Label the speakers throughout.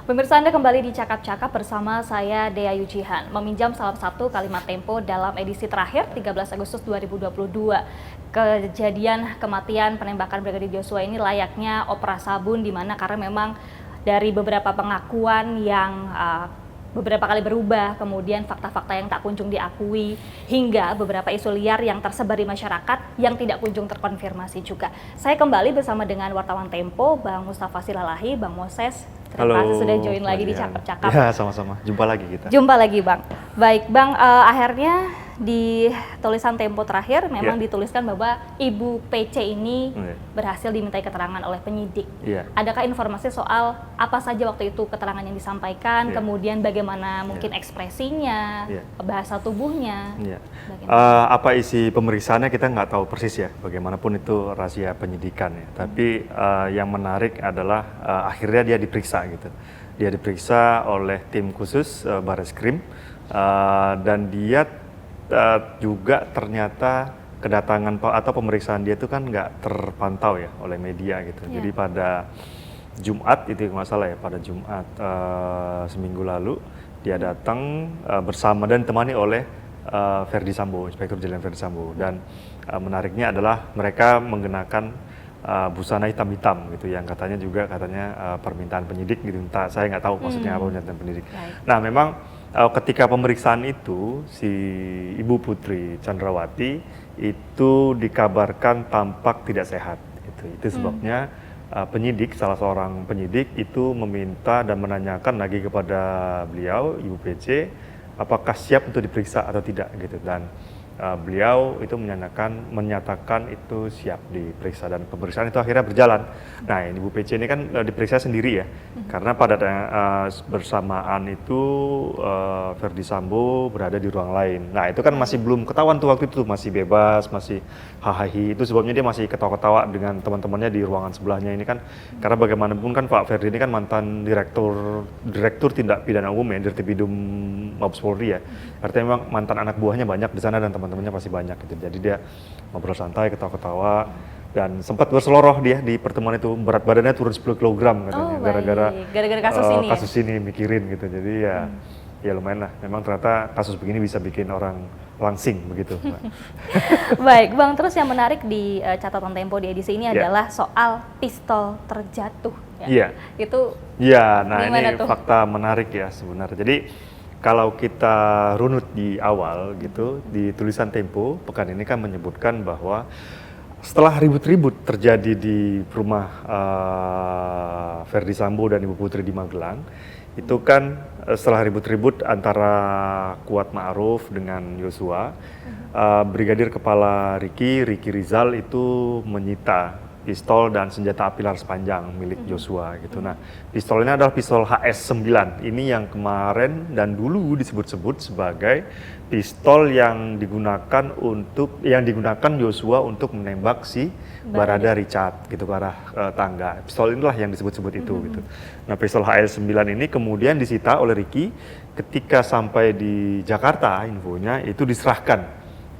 Speaker 1: Pemirsa, Anda kembali di Cakap-Cakap bersama saya Dea Yujihan, meminjam salah satu kalimat Tempo dalam edisi terakhir 13 Agustus 2022. Kejadian kematian penembakan Brigadir Joshua ini layaknya opera sabun, di mana karena memang dari beberapa pengakuan yang beberapa kali berubah, kemudian fakta-fakta yang tak kunjung diakui, hingga beberapa isu liar yang tersebar di masyarakat yang tidak kunjung terkonfirmasi juga. Saya kembali bersama dengan wartawan Tempo, Bang Mustafa Silalahi, Bang Moses. Terima kasih sudah join lagi di Cakap-Cakap.
Speaker 2: Ya, sama-sama. Jumpa lagi kita.
Speaker 1: Jumpa lagi, Bang. Baik, Bang, akhirnya di tulisan Tempo terakhir memang dituliskan bahwa Ibu PC ini berhasil dimintai keterangan oleh penyidik. Adakah informasi soal apa saja waktu itu keterangan yang disampaikan, kemudian bagaimana mungkin ekspresinya, bahasa tubuhnya?
Speaker 2: Apa isi pemeriksaannya kita nggak tahu persis ya, bagaimanapun itu rahasia penyidikan ya. Tapi yang menarik adalah akhirnya dia diperiksa gitu. Dia diperiksa oleh tim khusus Bareskrim dan dia juga ternyata kedatangan atau pemeriksaan dia itu kan nggak terpantau ya oleh media gitu. Jadi pada Jumat itu nggak salah ya, pada Jumat seminggu lalu dia datang bersama dan ditemani oleh Verdi Sambo, Inspektur Jenderal Verdi Sambo. Dan menariknya adalah mereka menggunakan busana hitam-hitam gitu, yang katanya permintaan penyidik gitu. Entah, saya nggak tahu maksudnya apa permintaan penyidik. Nah, memang ketika pemeriksaan itu si Ibu Putri Chandrawati itu dikabarkan tampak tidak sehat. Itu sebabnya penyidik, salah seorang penyidik itu meminta dan menanyakan lagi kepada beliau, Ibu PC, apakah siap untuk diperiksa atau tidak gitu. Dan beliau itu menyatakan itu siap diperiksa, dan pemeriksaan itu akhirnya berjalan. Nah, Ibu PC ini kan diperiksa sendiri ya, karena pada bersamaan itu Verdi Sambo berada di ruang lain. Nah, itu kan masih belum ketahuan tuh waktu itu, masih bebas, masih hahaha. Itu sebabnya dia masih ketawa-ketawa dengan teman-temannya di ruangan sebelahnya ini kan, karena bagaimanapun kan Pak Verdi ini kan mantan direktur tindak pidana umum ya, Dirtipidum Mabes Polri ya. Artinya memang mantan anak buahnya banyak di sana dan teman-temannya pasti banyak gitu. Jadi dia ngobrol santai, ketawa-ketawa, dan sempat berseloroh dia di pertemuan itu, berat badannya turun 10 kg katanya, gara-gara kasus ini mikirin gitu. Jadi ya lumayan lah, memang ternyata kasus begini bisa bikin orang langsing begitu.
Speaker 1: Baik, Bang, terus yang menarik di catatan Tempo di edisi ini adalah soal pistol terjatuh ya. Itu
Speaker 2: nah ini fakta menarik ya sebenarnya. Jadi kalau kita runut di awal gitu, di tulisan Tempo pekan ini kan menyebutkan bahwa setelah ribut-ribut terjadi di rumah Verdi Sambo dan Ibu Putri di Magelang, itu kan setelah ribut-ribut antara Kuat Ma'ruf dengan Joshua, Brigadir Kepala Riki Rizal itu menyita pistol dan senjata api laras panjang milik Joshua gitu. Nah, pistol ini adalah pistol HS9. Ini yang kemarin dan dulu disebut-sebut sebagai pistol yang digunakan Joshua untuk menembak si Barada Richard gitu ke arah tangga. Pistol inilah yang disebut-sebut itu gitu. Nah, pistol HS9 ini kemudian disita oleh Riki ketika sampai di Jakarta, infonya itu diserahkan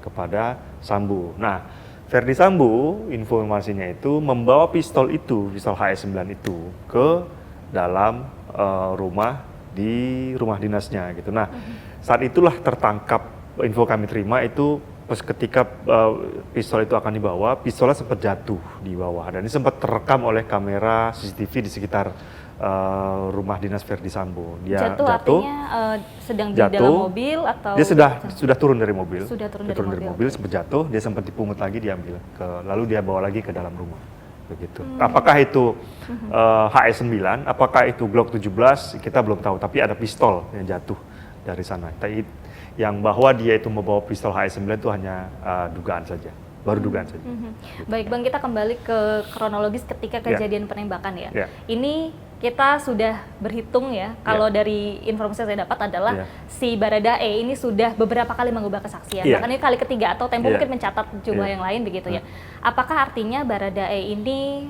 Speaker 2: kepada Sambo. Nah, Verdi Sambo informasinya itu membawa pistol HS9 itu ke dalam rumah dinasnya gitu. Nah, saat itulah tertangkap, info kami terima itu ketika pistol itu akan dibawa, pistolnya sempat jatuh di bawah, dan ini sempat terekam oleh kamera CCTV di sekitar rumah dinas Verdi Sambo. Dia jatuh
Speaker 1: artinya sedang di dalam mobil atau
Speaker 2: dia sudah turun dari mobil. Turun dari mobil, sempat jatuh, dia sempat dipungut lagi, diambil lalu dia bawa lagi ke dalam rumah. Begitu. Apakah itu HS9, apakah itu Glock 17, kita belum tahu, tapi ada pistol yang jatuh dari sana. Yang bahwa dia itu membawa pistol HS9 itu hanya dugaan saja. Baru dugaan saja.
Speaker 1: Baik, Bang, kita kembali ke kronologis ketika kejadian penembakan ya. Ini kita sudah berhitung ya, kalau dari informasi yang saya dapat adalah si Baradae ini sudah beberapa kali mengubah kesaksian. Bahkan ini kali ketiga, atau Tempo mungkin mencatat jumlah yang lain begitu ya. Apakah artinya Baradae ini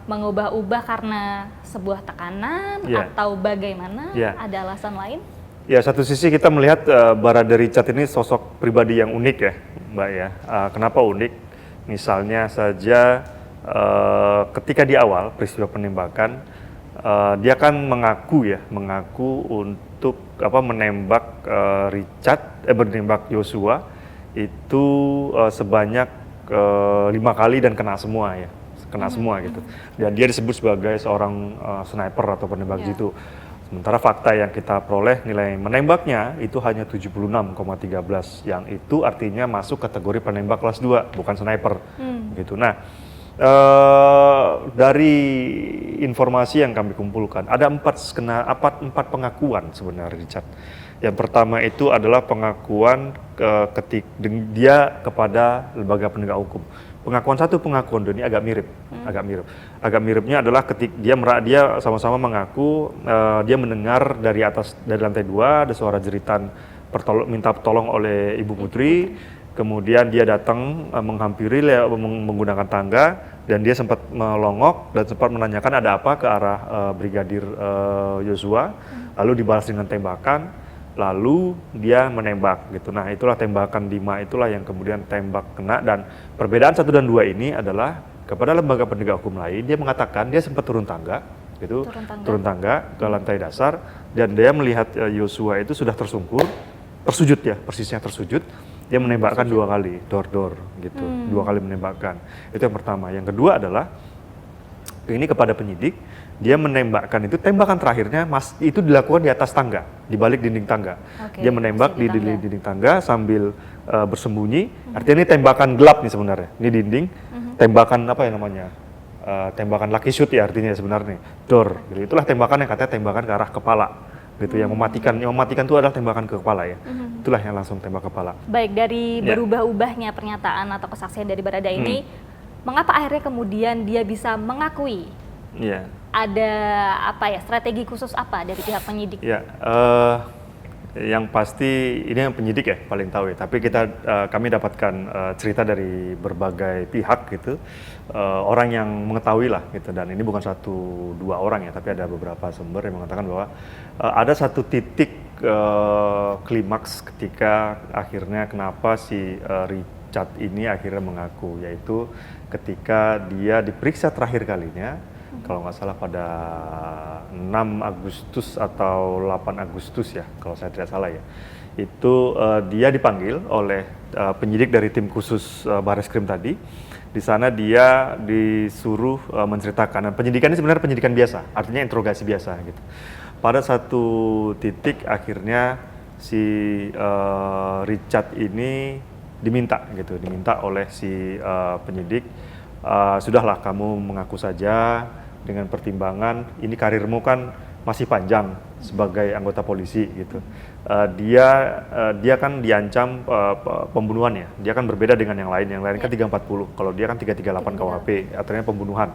Speaker 1: mengubah-ubah karena sebuah tekanan atau bagaimana? Ada alasan lain?
Speaker 2: Ya, satu sisi kita melihat Barada Richard ini sosok pribadi yang unik ya, Mbak ya. Kenapa unik? Misalnya saja ketika di awal peristiwa penembakan, dia kan mengaku untuk menembak menembak Yosua itu sebanyak 5 kali dan kena semua ya, gitu. Dan dia disebut sebagai seorang sniper atau penembak jitu. Sementara fakta yang kita peroleh nilai menembaknya itu hanya 76,13, yang itu artinya masuk kategori penembak kelas 2, bukan sniper. Gitu. Nah, dari informasi yang kami kumpulkan, ada 4 pengakuan sebenarnya Richard. Yang pertama itu adalah pengakuan dia kepada lembaga penegak hukum. Pengakuan ini agak mirip. Agak miripnya adalah dia sama-sama mengaku dia mendengar dari lantai 2 ada suara jeritan minta tolong oleh Ibu Putri. Kemudian dia datang menghampiri menggunakan tangga, dan dia sempat melongok dan sempat menanyakan ada apa ke arah Brigadir Yosua. Lalu dibalas dengan tembakan. Lalu dia menembak gitu. Nah, itulah tembakan 5 itulah yang kemudian tembak kena, dan perbedaan 1 dan 2 ini adalah kepada lembaga penegak hukum lain dia mengatakan dia sempat turun tangga gitu, turun tangga ke lantai dasar, dan dia melihat Yosua itu sudah tersujud ya, persisnya tersujud. Dia menembakkan 2 kali, dor gitu. 2 kali menembakkan. Itu yang pertama. Yang kedua adalah ini kepada penyidik, dia menembakkan itu tembakan terakhirnya itu dilakukan di atas tangga, di balik dinding tangga. Dia menembak di dinding tangga sambil bersembunyi. Artinya ini tembakan gelap nih sebenarnya. Ini dinding, tembakan apa ya namanya? Tembakan lucky shot ya artinya sebenarnya. Dor. Gitu. Itulah tembakan yang katanya tembakan ke arah kepala. Gitu, yang mematikan itu adalah tembakan ke kepala ya. Itulah yang langsung tembak kepala.
Speaker 1: Baik, dari berubah-ubahnya pernyataan atau kesaksian dari Barada ini, mengapa akhirnya kemudian dia bisa mengakui? Ada strategi khusus apa dari pihak penyidik?
Speaker 2: Yang pasti ini yang penyidik ya paling tahu ya. Tapi kami dapatkan cerita dari berbagai pihak gitu, orang yang mengetahui lah gitu. Dan ini bukan 1-2 orang ya, tapi ada beberapa sumber yang mengatakan bahwa ada satu titik klimaks ketika akhirnya kenapa si Richard ini akhirnya mengaku, yaitu ketika dia diperiksa terakhir kalinya. Kalau nggak salah pada 6 Agustus atau 8 Agustus ya, kalau saya tidak salah ya. Itu dia dipanggil oleh penyidik dari tim khusus Bareskrim tadi. Di sana dia disuruh menceritakan. Dan penyidikan ini sebenarnya penyidikan biasa, artinya interogasi biasa gitu. Pada satu titik akhirnya si Richard ini diminta oleh si penyidik, sudahlah kamu mengaku saja, dengan pertimbangan ini karirmu kan masih panjang sebagai anggota polisi gitu. Dia kan diancam pembunuhan ya. Dia kan berbeda dengan yang lain kan 340. Kalau dia kan 338 KUHP, artinya pembunuhan.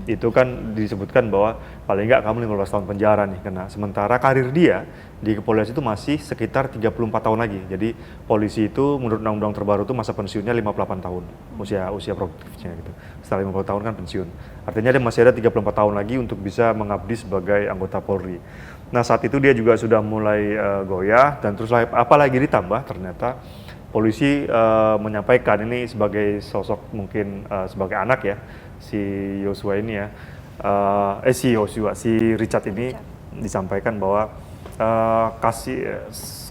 Speaker 2: Itu kan disebutkan bahwa paling enggak kamu 15 tahun penjara nih kena. Sementara karir dia di kepolisian itu masih sekitar 34 tahun lagi. Jadi polisi itu menurut undang-undang terbaru itu masa pensiunnya 58 tahun. Usia produktifnya gitu. Setelah 50 tahun kan pensiun. Artinya dia masih ada 34 tahun lagi untuk bisa mengabdi sebagai anggota Polri. Nah, saat itu dia juga sudah mulai goyah, dan terus apalagi ditambah ternyata polisi menyampaikan ini sebagai sosok mungkin sebagai anak ya si Yosua ini ya, si Richard ini disampaikan bahwa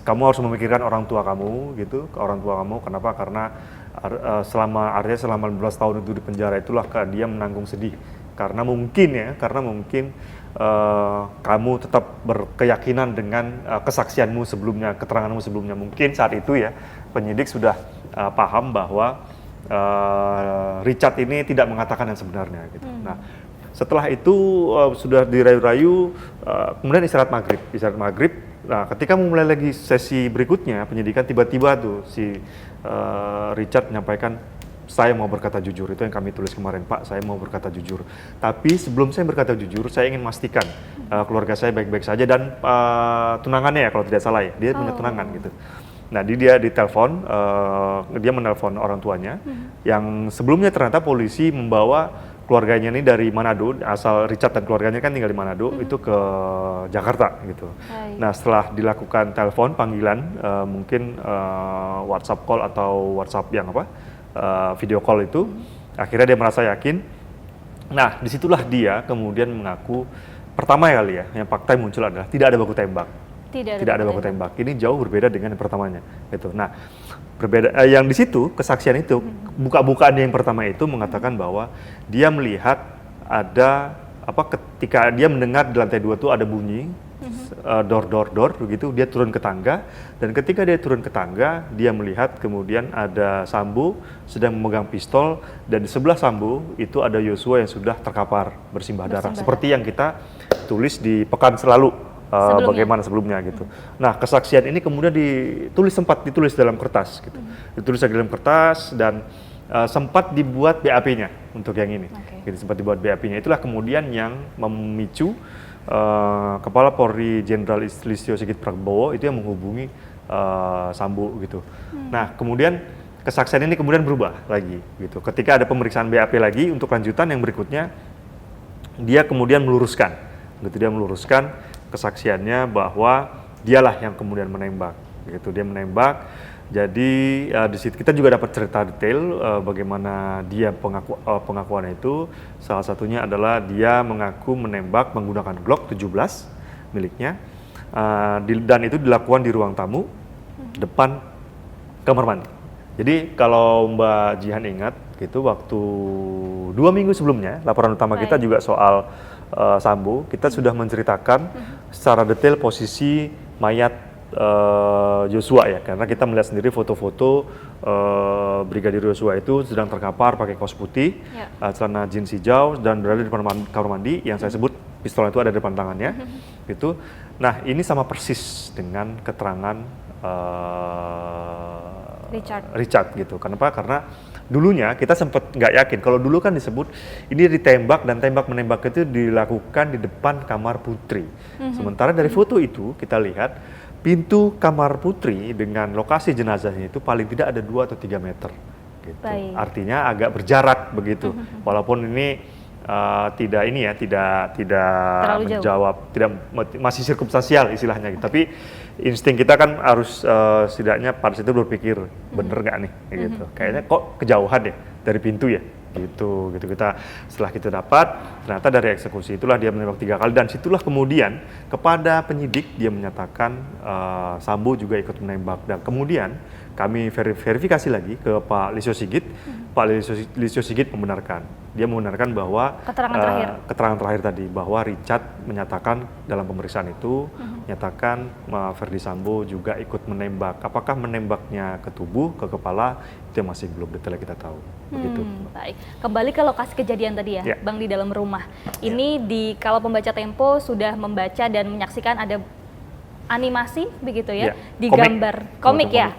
Speaker 2: kamu harus memikirkan orang tua kamu gitu, kenapa? Karena selama 15 tahun itu di penjara itulah dia menanggung sedih karena mungkin kamu tetap berkeyakinan dengan kesaksianmu sebelumnya, keteranganmu sebelumnya. Mungkin saat itu ya penyidik sudah paham bahwa Richard ini tidak mengatakan yang sebenarnya gitu. Nah, setelah itu sudah dirayu-rayu, kemudian istirahat maghrib. Nah, ketika memulai lagi sesi berikutnya penyidikan, tiba-tiba tuh si Richard menyampaikan, saya mau berkata jujur. Itu yang kami tulis kemarin, Pak, saya mau berkata jujur. Tapi sebelum saya berkata jujur, saya ingin memastikan keluarga saya baik-baik saja, dan tunangannya ya kalau tidak salah ya, dia punya tunangan gitu. Nah, dia ditelepon, dia menelpon orang tuanya, yang sebelumnya ternyata polisi membawa keluarganya ini dari Manado, asal Richard dan keluarganya kan tinggal di Manado, itu ke Jakarta gitu. Nah, setelah dilakukan telepon panggilan, mungkin WhatsApp call atau WhatsApp yang video call itu, akhirnya dia merasa yakin. Nah, disitulah dia kemudian mengaku pertama kali ya, yang fakta yang muncul adalah tidak ada baku tembak.
Speaker 1: Tidak
Speaker 2: Tidak ada baku tembak. Ini jauh berbeda dengan yang pertamanya. Gitu. Nah, berbeda yang di situ kesaksian itu buka-bukaan yang pertama itu mengatakan bahwa dia melihat ada ketika dia mendengar di lantai 2 tuh ada bunyi dor begitu, dia turun ke tangga, dan ketika dia turun ke tangga dia melihat kemudian ada Sambo sedang memegang pistol, dan di sebelah Sambo itu ada Yosua yang sudah terkapar bersimbah darah seperti yang kita tulis di pekan selalu bagaimana sebelumnya gitu. Nah, kesaksian ini kemudian sempat ditulis dalam kertas gitu. Ditulis dalam kertas dan sempat dibuat BAP-nya untuk yang ini. Gitu, sempat dibuat BAP-nya. Itulah kemudian yang memicu Kepala Polri Jenderal Listio Sigit Prabowo itu yang menghubungi Sambo gitu. Nah, kemudian kesaksian ini kemudian berubah lagi gitu. Ketika ada pemeriksaan BAP lagi untuk lanjutan yang berikutnya, dia kemudian meluruskan kesaksiannya bahwa dialah yang kemudian menembak gitu. Dia menembak. Jadi di situ kita juga dapat cerita detail bagaimana dia pengakuannya itu. Salah satunya adalah dia mengaku menembak menggunakan Glock 17 miliknya, dan itu dilakukan di ruang tamu depan kamar mandi. Jadi kalau Mbak Jihan ingat gitu, waktu 2 minggu sebelumnya laporan utama kita juga soal Sambo, kita sudah menceritakan secara detail posisi mayat Yosua ya, karena kita melihat sendiri foto-foto Brigadir Yosua itu sedang terkapar pakai kaos putih, celana jeans hijau, dan berada di depan kamar mandi yang saya sebut pistol itu ada di depan tangannya gitu. Nah, ini sama persis dengan keterangan Richard gitu. Kenapa? Karena dulunya kita sempat nggak yakin. Kalau dulu kan disebut ini ditembak, dan tembak menembak itu dilakukan di depan kamar Putri. Sementara dari foto itu kita lihat pintu kamar Putri dengan lokasi jenazahnya itu paling tidak ada 2 atau 3 meter. Gitu. Artinya agak berjarak begitu. Walaupun ini tidak menjawab, masih sirkumstansial istilahnya. Tapi insting kita kan harus setidaknya pada situ berpikir bener nggak nih, gitu. Kayaknya kok kejauhan deh dari pintu ya, gitu. Kita setelah kita dapat, ternyata dari eksekusi itulah dia menembak 3 kali, dan situlah kemudian kepada penyidik dia menyatakan Sambo juga ikut menembak, dan kemudian kami verifikasi lagi ke Pak Listio Sigit. Pak Listio Sigit membenarkan. Dia membenarkan bahwa keterangan terakhir tadi bahwa Richard menyatakan dalam pemeriksaan itu menyatakan Verdi Sambo juga ikut menembak. Apakah menembaknya ke tubuh, ke kepala, itu masih belum detail kita tahu. Begitu.
Speaker 1: Baik. Kembali ke lokasi kejadian tadi ya, Bang, di dalam rumah. Ini kalau pembaca Tempo sudah membaca dan menyaksikan ada animasi begitu ya, di gambar komik ya.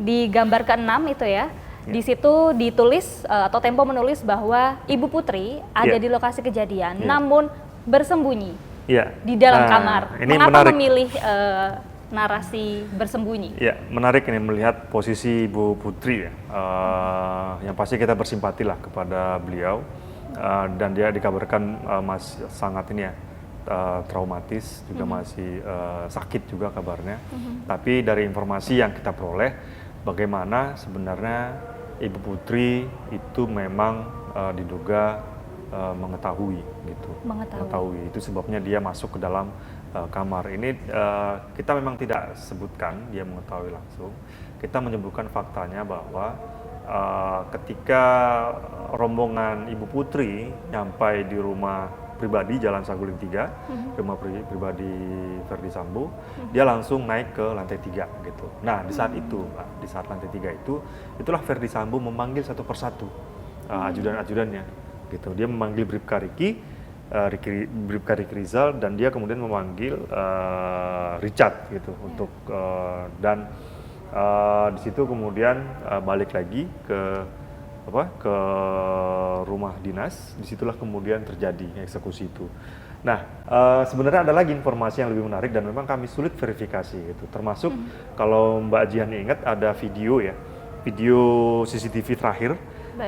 Speaker 1: Di gambar ke-6 itu ya. Di situ ditulis atau Tempo menulis bahwa Ibu Putri ada di lokasi kejadian, namun bersembunyi di dalam kamar. Mengapa memilih narasi bersembunyi?
Speaker 2: Ya, menarik ini melihat posisi Ibu Putri ya. Yang pasti kita bersimpatilah kepada beliau, dan dia dikabarkan masih sangat traumatis, juga masih sakit juga kabarnya. Tapi dari informasi yang kita peroleh, bagaimana sebenarnya Ibu Putri itu memang diduga mengetahui gitu. Mengetahui. Itu sebabnya dia masuk ke dalam kamar. Ini kita memang tidak sebutkan dia mengetahui langsung. Kita menyebutkan faktanya bahwa ketika rombongan Ibu Putri nyampai di rumah pribadi Jalan Saguling 3, rumah pribadi Verdi Sambo, dia langsung naik ke lantai 3 gitu. Nah, di saat itu, di saat lantai 3 itu, itulah Verdi Sambo memanggil satu persatu ajudan-ajudannya gitu. Dia memanggil Bribka Riki Rizal, dan dia kemudian memanggil Richard gitu untuk dan di situ kemudian balik lagi ke rumah dinas. Disitulah kemudian terjadi eksekusi itu. Nah, sebenarnya ada lagi informasi yang lebih menarik dan memang kami sulit verifikasi gitu. Termasuk kalau Mbak Jihan ingat ada video CCTV terakhir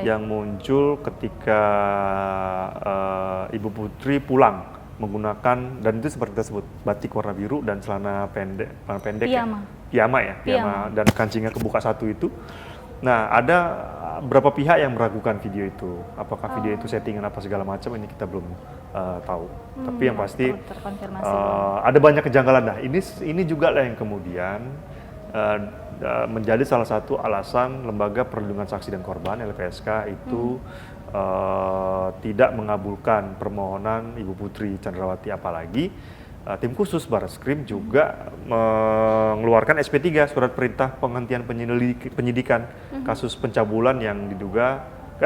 Speaker 2: yang muncul ketika Ibu Putri pulang menggunakan, dan itu seperti kita sebut, batik warna biru dan celana pendek piyama dan kancingnya kebuka satu itu. Nah, ada beberapa pihak yang meragukan video itu. Apakah video itu settingan apa segala macam, ini kita belum tahu. Tapi yang pasti
Speaker 1: terkonfirmasi
Speaker 2: ada banyak kejanggalan. Nah, ini juga lah yang kemudian menjadi salah satu alasan Lembaga Perlindungan Saksi dan Korban (LPSK) itu tidak mengabulkan permohonan Ibu Putri Chandrawati, apalagi tim khusus Barreskrim juga mengeluarkan SP3, surat perintah penghentian penyidikan kasus pencabulan yang diduga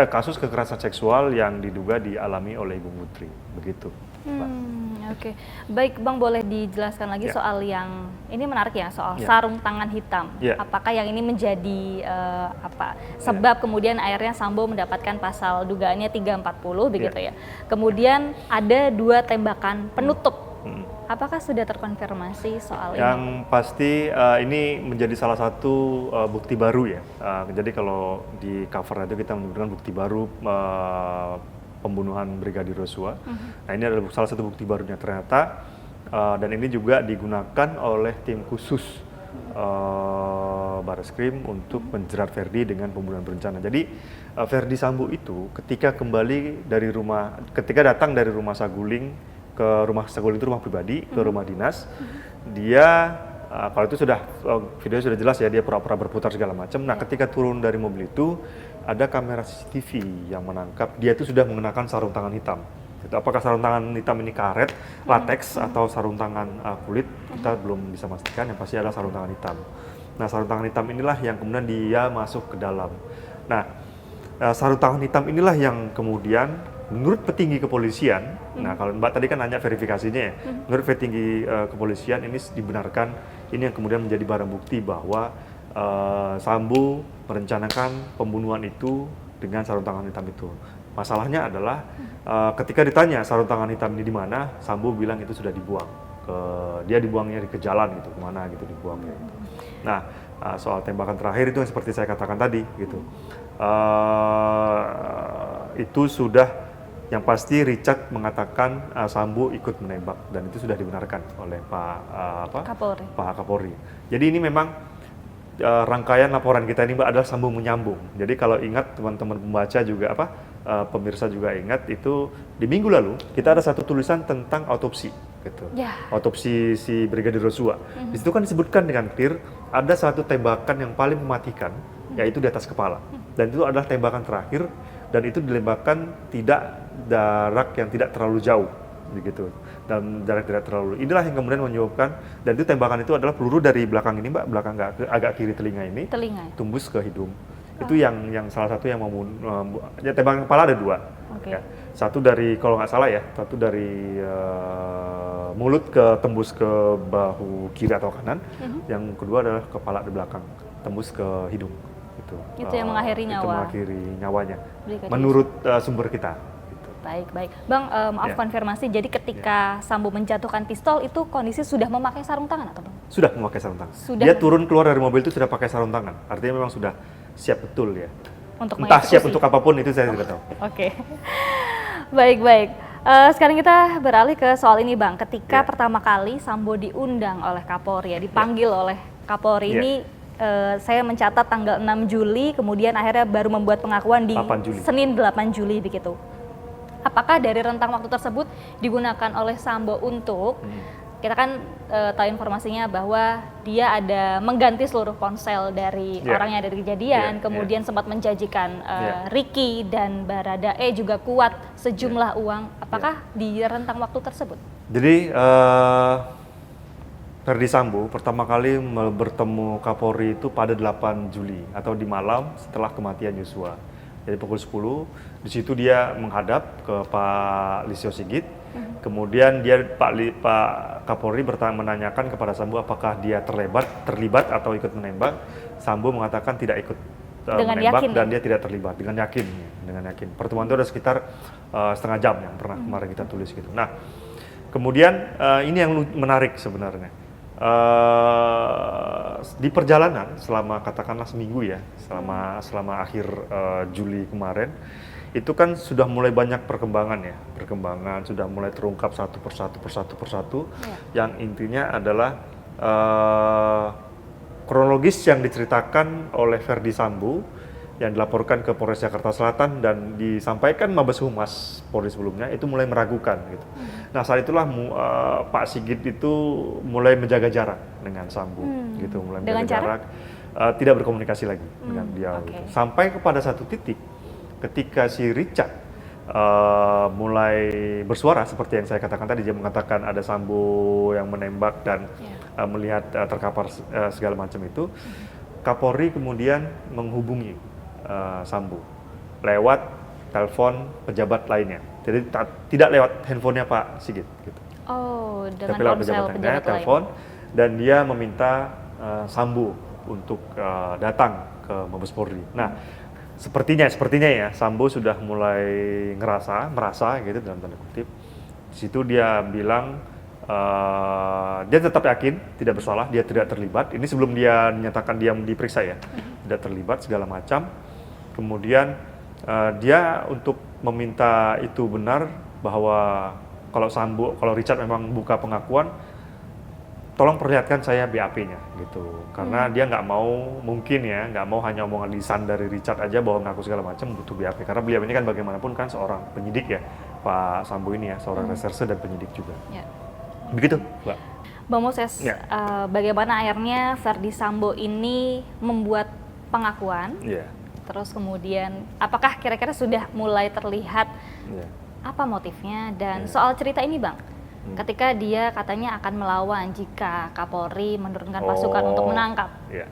Speaker 2: kasus kekerasan seksual yang diduga dialami oleh Ibu Putri, begitu.
Speaker 1: Oke. Baik Bang, boleh dijelaskan lagi soal yang ini menarik ya, soal sarung tangan hitam. Apakah yang ini menjadi sebab kemudian akhirnya Sambo mendapatkan pasal dugaannya 340 begitu ya. Kemudian ada 2 tembakan penutup. Apakah sudah terkonfirmasi soal ini?
Speaker 2: Yang pasti ini menjadi salah satu bukti baru ya. Jadi kalau di cover itu kita menyebutkan bukti baru pembunuhan Brigadir Yosua. Nah, ini adalah salah satu bukti barunya ternyata, dan ini juga digunakan oleh tim khusus Barreskrim untuk menjerat Ferdi dengan pembunuhan berencana. Jadi Ferdi Sambo itu ketika datang dari rumah Saguling ke rumah Saguling, itu rumah pribadi, ke rumah dinas, dia kalau itu sudah videonya sudah jelas ya, dia pura-pura berputar segala macam. Nah, ketika turun dari mobil itu ada kamera CCTV yang menangkap dia itu sudah mengenakan sarung tangan hitam. Apakah sarung tangan hitam ini karet, latex, atau sarung tangan kulit, kita belum bisa pastikan. Yang pasti adalah sarung tangan hitam. Nah, sarung tangan hitam inilah yang kemudian dia masuk ke dalam. Nah, sarung tangan hitam inilah yang kemudian menurut petinggi kepolisian, nah kalau Mbak tadi kan nanya verifikasinya ya, menurut petinggi kepolisian ini dibenarkan, ini yang kemudian menjadi barang bukti bahwa Sambo merencanakan pembunuhan itu dengan sarung tangan hitam itu. Masalahnya adalah ketika ditanya sarung tangan hitam ini di mana, Sambo bilang itu sudah dibuang. Dia dibuangnya ke jalan gitu, kemana gitu dibuangnya. Gitu. Nah, soal tembakan terakhir itu yang seperti saya katakan tadi gitu. Itu sudah yang pasti Richard mengatakan Sambo ikut menembak, dan itu sudah dibenarkan oleh Pak Kapolri. Jadi ini memang rangkaian laporan kita ini Mbak adalah sambung menyambung. Jadi kalau ingat teman-teman pembaca juga pemirsa juga ingat, itu di minggu lalu kita ada satu tulisan tentang autopsi gitu. Autopsi si Brigadir Yosua. Di situ kan disebutkan dengan clear ada satu tembakan yang paling mematikan, yaitu di atas kepala. Dan itu adalah tembakan terakhir, dan itu dilembakkan tidak jarak yang tidak terlalu jauh begitu, dan jarak tidak terlalu, inilah yang kemudian menyebabkan, dan itu tembakan itu adalah peluru dari belakang ini Mbak, belakang agak kiri telinga ini, tembus ke hidung. Itu yang salah satu yang ya, tembakan kepala ada 2 ya. Satu dari, kalau nggak salah ya, satu dari mulut tembus ke bahu kiri atau kanan, yang kedua adalah kepala di belakang tembus ke hidung.
Speaker 1: Itu yang mengakhiri
Speaker 2: nyawanya menurut sumber kita.
Speaker 1: Baik. Bang, maaf konfirmasi, jadi ketika Sambo menjatuhkan pistol itu kondisi sudah memakai sarung tangan atau Bang?
Speaker 2: Sudah memakai sarung tangan. Dia turun keluar dari mobil itu sudah pakai sarung tangan, artinya memang sudah siap betul ya. Entah siap untuk apapun itu saya tidak tahu.
Speaker 1: Baik. Sekarang kita beralih ke soal ini Bang, ketika pertama kali Sambo diundang oleh Kapolri, dipanggil oleh Kapolri ini, saya mencatat tanggal 6 Juli, kemudian akhirnya baru membuat pengakuan di Senin 8 Juli begitu. Apakah dari rentang waktu tersebut digunakan oleh Sambo untuk, kita kan tahu informasinya bahwa dia ada mengganti seluruh ponsel dari orang yang ada di kejadian, kemudian sempat menjanjikan Ricky dan Baradae juga kuat sejumlah uang. Apakah di rentang waktu tersebut?
Speaker 2: Jadi Ferdi Sambo pertama kali bertemu Kapolri itu pada 8 Juli atau di malam setelah kematian Yosua. Jadi pukul 10, di situ dia menghadap ke Pak Lisio Sigit. Kemudian Pak Kapolri menanyakan kepada Sambo apakah dia terlibat atau ikut menembak. Sambo mengatakan tidak ikut menembak dan dia tidak terlibat, dengan yakin. Pertemuan itu ada sekitar setengah jam yang pernah kemarin kita tulis gitu. Nah, kemudian ini yang menarik sebenarnya. Di perjalanan selama katakanlah seminggu ya, selama akhir Juli kemarin, itu kan sudah mulai banyak perkembangan, sudah mulai terungkap satu persatu, yang intinya adalah kronologis yang diceritakan oleh Ferdi Sambo yang dilaporkan ke Polres Jakarta Selatan dan disampaikan Mabes Humas Polri sebelumnya itu mulai meragukan gitu. Nah saat itulah Pak Sigit itu mulai menjaga jarak dengan Sambo gitu, mulai
Speaker 1: Dengan
Speaker 2: menjaga jarak, tidak berkomunikasi lagi dengan dia
Speaker 1: oke.
Speaker 2: gitu. Sampai kepada satu titik ketika si Richard mulai bersuara seperti yang saya katakan tadi, dia mengatakan ada Sambo yang menembak dan melihat terkapar segala macam itu. Kapolri kemudian menghubungi Sambo lewat telepon pejabat lainnya. Jadi tidak lewat handphonenya Pak Sigit. Gitu.
Speaker 1: Oh, dengan
Speaker 2: Tapi lewat
Speaker 1: ponsel
Speaker 2: pejabatnya,
Speaker 1: pejabat lain.
Speaker 2: telepon, dan dia meminta Sambo untuk datang ke Mabes Polri. Nah, sepertinya ya Sambo sudah mulai merasa gitu dalam tanda kutip. Di situ dia bilang dia tetap yakin tidak bersalah, dia tidak terlibat. Ini sebelum dia dinyatakan dia diperiksa ya, tidak terlibat segala macam. Kemudian dia untuk meminta itu benar bahwa kalau Richard memang buka pengakuan, tolong perlihatkan saya BAP-nya gitu. Karena dia nggak mau hanya omongan lisan dari Richard aja bahwa mengaku segala macam, butuh BAP. Karena beliau ini kan bagaimanapun kan seorang penyidik ya, Pak Sambo ini ya, seorang reserse dan penyidik juga.
Speaker 1: Ya.
Speaker 2: Begitu, Mbak.
Speaker 1: Bang Moses,
Speaker 2: Ya.
Speaker 1: bagaimana akhirnya Verdi Sambo ini membuat pengakuan?
Speaker 2: Iya.
Speaker 1: Terus kemudian, apakah kira-kira sudah mulai terlihat
Speaker 2: Iya.
Speaker 1: apa motifnya? Dan
Speaker 2: Ya.
Speaker 1: soal cerita ini, Bang, ketika dia katanya akan melawan jika Kapolri menurunkan pasukan untuk menangkap.
Speaker 2: Iya.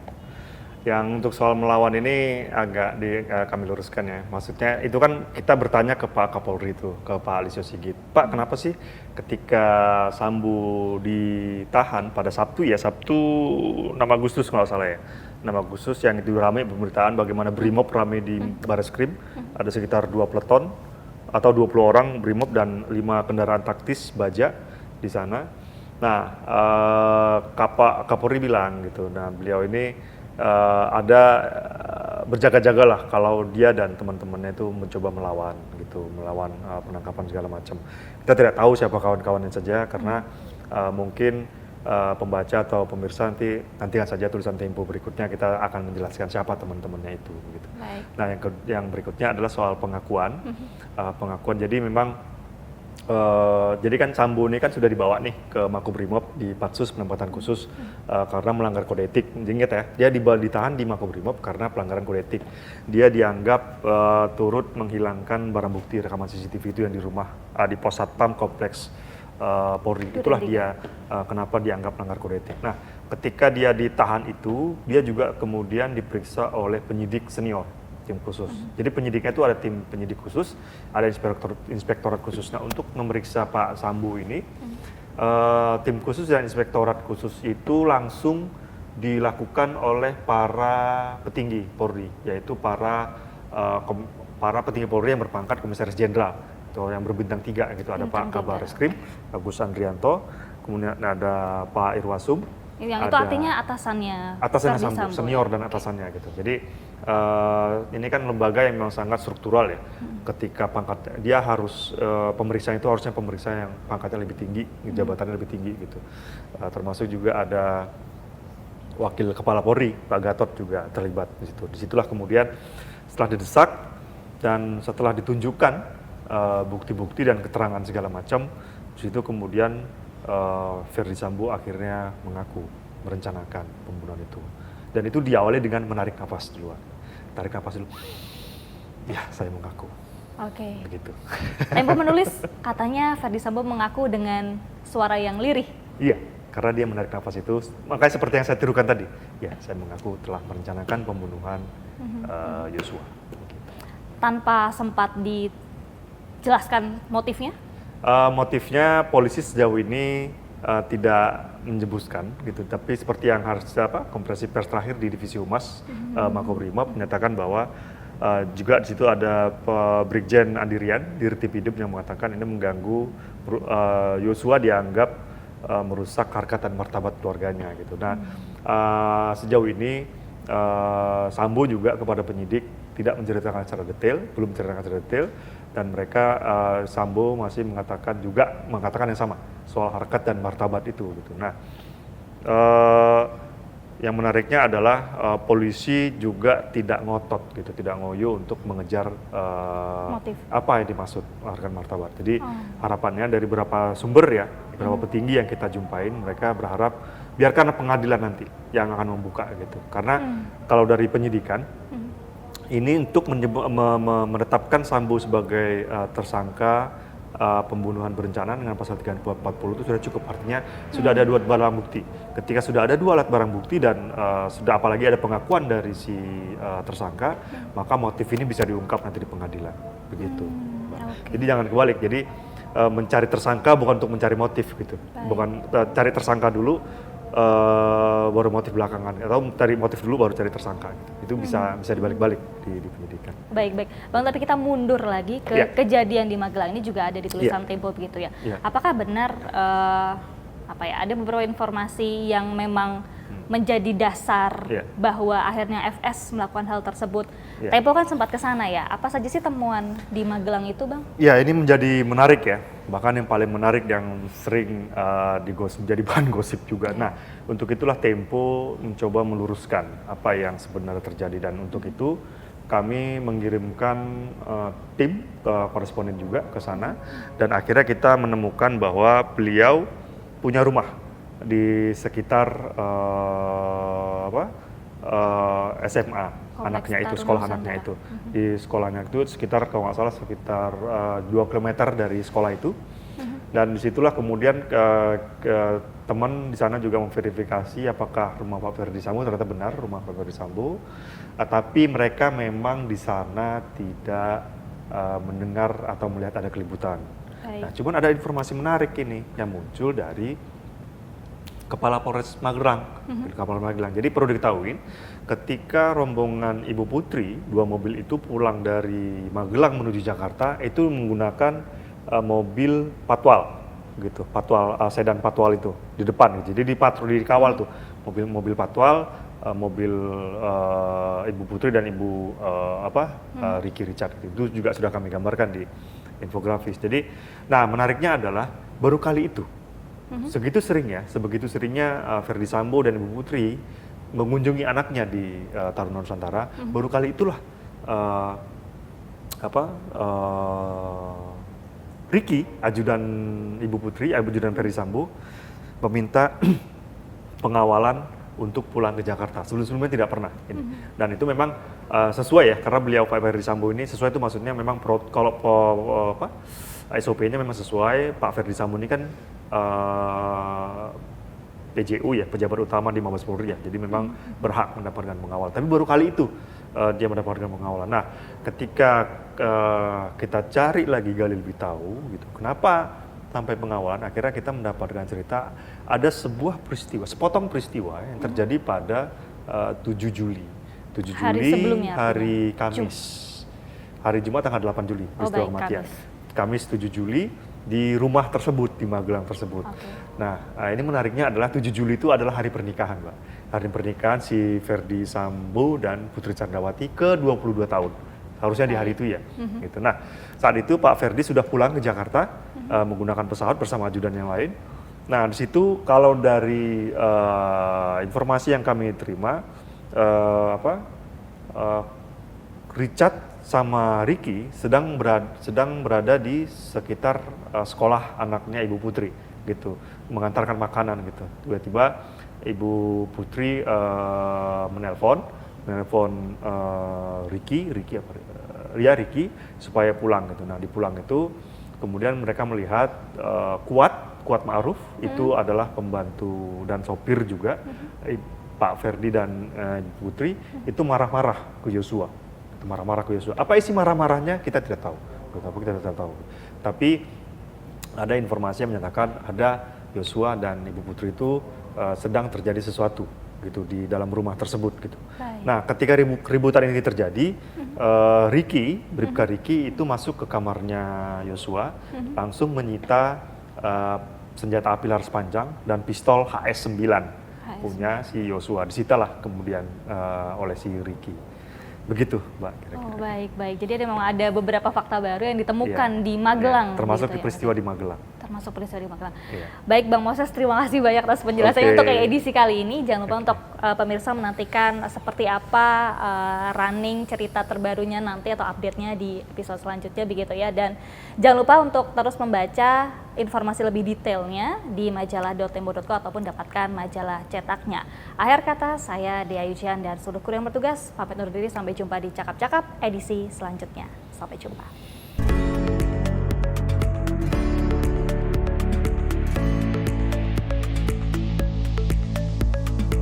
Speaker 2: Yang untuk soal melawan ini agak kami luruskan ya. Maksudnya itu kan kita bertanya ke Pak Kapolri itu, ke Pak Alisio Sigit. Pak, kenapa sih ketika Sambo ditahan pada Sabtu 6 Agustus kalau salah ya. 6 Agustus yang itu ramai pemberitaan bagaimana Brimob ramai di Bareskrim. Ada sekitar 2 peleton atau 20 orang Brimob dan 5 kendaraan taktis baja di sana. Nah, Kapolri bilang gitu. Nah, beliau ini berjaga-jagalah kalau dia dan teman-temannya itu mencoba melawan penangkapan segala macam. Kita tidak tahu siapa kawan-kawannya saja karena mungkin pembaca atau pemirsa nantikan saja tulisan Tempo berikutnya kita akan menjelaskan siapa teman-temannya itu. Gitu.
Speaker 1: Baik.
Speaker 2: Nah yang berikutnya adalah soal pengakuan. Pengakuan jadi memang jadi kan Sambo ini kan sudah dibawa nih ke Makobrimob di Patsus penempatan khusus karena melanggar kode etik. Ingat ya, dia ditahan di Makobrimob karena pelanggaran kode etik. Dia dianggap turut menghilangkan barang bukti rekaman CCTV itu yang di rumah di pos satpam kompleks Polri. Itulah dia kenapa dianggap melanggar kode etik. Nah, ketika dia ditahan itu, dia juga kemudian diperiksa oleh penyidik senior. Tim khusus. Jadi penyidiknya itu ada tim penyidik khusus, ada inspektorat khusus. Nah untuk memeriksa Pak Sambo ini, tim khusus dan inspektorat khusus itu langsung dilakukan oleh para petinggi Polri, yaitu para petinggi Polri yang berpangkat Komisaris Jenderal, atau yang berbintang 3 gitu. Ada Pak Kabar Reskrim, Agus Andrianto, kemudian ada Pak Irwasum.
Speaker 1: Yang itu artinya atasannya
Speaker 2: Sambo, senior dan atasannya gitu. Jadi ini kan lembaga yang memang sangat struktural ya. Ketika pangkat dia harus pemeriksaan itu harusnya pemeriksaan yang pangkatnya lebih tinggi, jabatannya lebih tinggi gitu. Termasuk juga ada Wakil Kepala Polri, Pak Gatot juga terlibat di situ. Disitulah kemudian setelah didesak dan setelah ditunjukkan bukti-bukti dan keterangan segala macam, di situ kemudian Verdi Sambo akhirnya mengaku merencanakan pembunuhan itu. Dan itu diawali dengan menarik nafas duluan. Tarik nafas dulu. Ya, saya mengaku.
Speaker 1: Oke.
Speaker 2: Begitu.
Speaker 1: Tempo menulis katanya Verdi Sambo mengaku dengan suara yang lirih.
Speaker 2: Iya, karena dia menarik nafas itu. Makanya seperti yang saya tirukan tadi. Ya, saya mengaku telah merencanakan pembunuhan Yosua.
Speaker 1: Tanpa sempat dijelaskan motifnya?
Speaker 2: Motifnya polisi sejauh ini tidak menjebuskan gitu, tapi seperti yang harus konferensi pers terakhir di Divisi Humas Makobrimob menyatakan bahwa juga di situ ada Brigjen Andirian Dirtipidum yang mengatakan ini mengganggu Yosua dianggap merusak harkat dan martabat keluarganya gitu. Nah sejauh ini Sambo juga kepada penyidik tidak menceritakan secara detail, belum menceritakan secara detail. Dan mereka Sambo masih mengatakan yang sama soal harkat dan martabat itu gitu. Nah yang menariknya adalah polisi juga tidak ngotot gitu, tidak ngoyo untuk mengejar
Speaker 1: Motif.
Speaker 2: apa yang dimaksud harkat martabat. Jadi harapannya dari beberapa sumber ya, beberapa petinggi yang kita jumpain, mereka berharap biarkan pengadilan nanti yang akan membuka gitu. Karena kalau dari penyidikan ini untuk menetapkan Sambo sebagai tersangka pembunuhan berencana dengan pasal 340 itu sudah cukup, artinya sudah ada 2 alat barang bukti. Ketika sudah ada 2 alat barang bukti dan sudah apalagi ada pengakuan dari si tersangka, maka motif ini bisa diungkap nanti di pengadilan, begitu. Jadi jangan kebalik, jadi mencari tersangka bukan untuk mencari motif gitu, bukan cari tersangka dulu baru motif belakangan, atau cari motif dulu baru cari tersangka gitu. Itu bisa dibalik-balik di penyidikan.
Speaker 1: Baik. Bang, tapi kita mundur lagi ke kejadian di Magelang. Ini juga ada di tulisan Tempo begitu ya. Apakah benar ada beberapa informasi yang memang menjadi dasar bahwa akhirnya FS melakukan hal tersebut? Tempo kan sempat ke sana ya. Apa saja sih temuan di Magelang itu, Bang?
Speaker 2: Ya, ini menjadi menarik ya. Bahkan yang paling menarik yang sering menjadi bahan gosip juga. Nah, untuk itulah Tempo mencoba meluruskan apa yang sebenarnya terjadi, dan untuk itu kami mengirimkan tim koresponden juga ke sana, dan akhirnya kita menemukan bahwa beliau punya rumah di sekitar SMA anaknya itu, sekolah anaknya itu. Di sekolahnya itu sekitar, kalau nggak salah sekitar 2 km dari sekolah itu. Dan disitulah kemudian teman di sana juga memverifikasi apakah rumah Pak Ferdy Sambo ternyata benar rumah Pak Ferdy Sambo. Tapi mereka memang di sana tidak mendengar atau melihat ada keributan. Nah, cuman ada informasi menarik ini yang muncul dari Kepala Polres Magelang, Kepala Magelang. Jadi perlu diketahui, ketika rombongan Ibu Putri, 2 mobil itu pulang dari Magelang menuju Jakarta, itu menggunakan mobil patwal, gitu, patwal sedan patwal itu di depan. Jadi dikawal tuh mobil patwal, mobil Ibu Putri dan Ibu Ricky Richard. Itu juga sudah kami gambarkan di infografis. Jadi, nah menariknya adalah baru kali itu. Sebegitu seringnya Ferdy Sambo dan Ibu Putri mengunjungi anaknya di Taruna Nusantara, baru kali itulah Ricky, ajudan Ibu Putri, ajudan Ferdy Sambo, meminta pengawalan untuk pulang ke Jakarta. Sebelum-sebelumnya tidak pernah. Dan itu memang sesuai ya, karena beliau Pak Ferdy Sambo ini sesuai, itu maksudnya memang SOP-nya memang sesuai. Pak Ferdy Sambo ini kan PJU ya, pejabat utama di Mabes Polri ya, jadi memang berhak mendapatkan pengawal. Tapi baru kali itu dia mendapatkan pengawalan. Nah, ketika kita cari lagi, gali lebih tahu gitu, kenapa sampai pengawalan, akhirnya kita mendapatkan cerita ada sebuah peristiwa, sepotong peristiwa yang terjadi pada 7 Juli. 7 Juli, hari Kamis. Hari Jumat tanggal 8 Juli, peristiwa kematian. Kamis 7 Juli di rumah tersebut, di Magelang tersebut. Nah, ini menariknya adalah 7 Juli itu adalah hari pernikahan, Mbak. Hari pernikahan si Ferdy Sambo dan Putri Candrawati ke 22 tahun. Harusnya di hari itu ya. Gitu. Nah, saat itu Pak Ferdy sudah pulang ke Jakarta menggunakan pesawat bersama ajudan yang lain. Nah, di situ kalau dari informasi yang kami terima, Richard sama Ricky sedang berada di sekitar sekolah anaknya Ibu Putri, gitu, mengantarkan makanan gitu. Tiba-tiba Ibu Putri menelpon Ricky supaya pulang gitu. Nah, di pulang itu kemudian mereka melihat Kuat Ma'ruf itu adalah pembantu dan sopir juga Pak Ferdy dan Ibu Putri itu marah-marah ke Yosua. Apa isi marah-marahnya kita tidak tahu. Tapi ada informasi yang menyatakan ada Yosua dan Ibu Putri itu sedang terjadi sesuatu gitu di dalam rumah tersebut gitu. Nah, ketika keributan ini terjadi, Bribka Ricky itu masuk ke kamarnya Yosua, langsung menyita senjata api laras panjang dan pistol HS-9 punya si Yosua. Disitalah kemudian oleh si Ricky. Begitu, Mbak, kira-kira.
Speaker 1: Oh, baik. Jadi memang ada beberapa fakta baru yang ditemukan di Magelang.
Speaker 2: Termasuk
Speaker 1: gitu
Speaker 2: di peristiwa di Magelang.
Speaker 1: termasuk peristiwa di Magelang.
Speaker 2: Iya.
Speaker 1: Baik Bang Moses, terima kasih banyak atas penjelasannya
Speaker 2: Oke.
Speaker 1: untuk edisi kali ini. Jangan lupa untuk pemirsa menantikan seperti apa running cerita terbarunya nanti atau update-nya di episode selanjutnya begitu ya. Dan jangan lupa untuk terus membaca informasi lebih detailnya di majalah.tempo.co ataupun dapatkan majalah cetaknya. Akhir kata, saya Dea Yujian dan seluruh kru yang bertugas pamit undur diri, sampai jumpa di Cakap-Cakap edisi selanjutnya. Sampai jumpa.